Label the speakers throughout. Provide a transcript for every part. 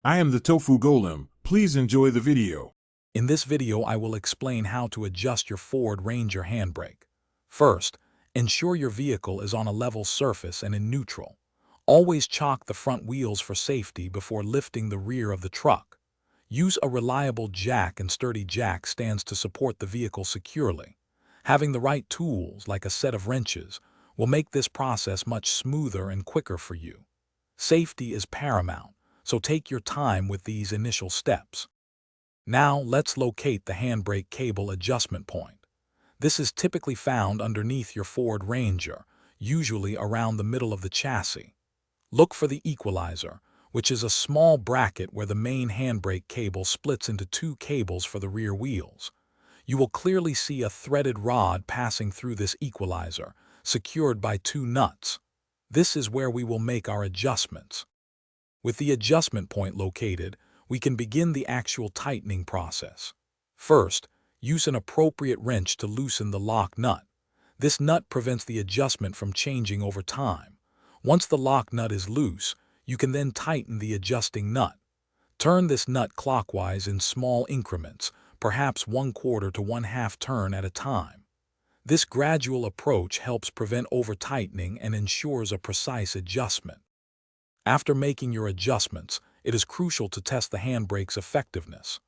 Speaker 1: I am the Tofu Golem. Please enjoy the video.
Speaker 2: In this video, I will explain how to adjust your Ford Ranger handbrake. First, ensure your vehicle is on a level surface and in neutral. Always chock the front wheels for safety before lifting the rear of the truck. Use a reliable jack and sturdy jack stands to support the vehicle securely. Having the right tools, like a set of wrenches, will make this process much smoother and quicker for you. Safety is paramount, so take your time with these initial steps. Now let's locate the handbrake cable adjustment point. This is typically found underneath your Ford Ranger, usually around the middle of the chassis. Look for the equalizer, which is a small bracket where the main handbrake cable splits into two cables for the rear wheels. You will clearly see a threaded rod passing through this equalizer, secured by two nuts. This is where we will make our adjustments. With the adjustment point located, we can begin the actual tightening process. First, use an appropriate wrench to loosen the lock nut. This nut prevents the adjustment from changing over time. Once the lock nut is loose, you can then tighten the adjusting nut. Turn this nut clockwise in small increments, perhaps 1/4 to 1/2 turn at a time. This gradual approach helps prevent over-tightening and ensures a precise adjustment. After making your adjustments, it is crucial to test the handbrake's effectiveness.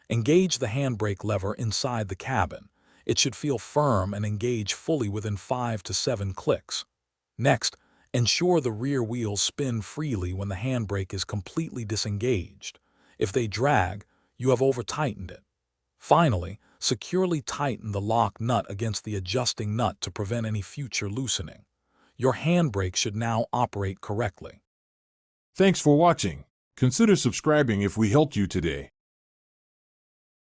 Speaker 2: Engage the handbrake lever inside the cabin. It should feel firm and engage fully within 5 to 7 clicks. Next, ensure the rear wheels spin freely when the handbrake is completely disengaged. If they drag, you have over-tightened it. Finally, securely tighten the lock nut against the adjusting nut to prevent any future loosening. Your handbrake should now operate correctly.
Speaker 1: Thanks for watching. Consider subscribing if we helped you today.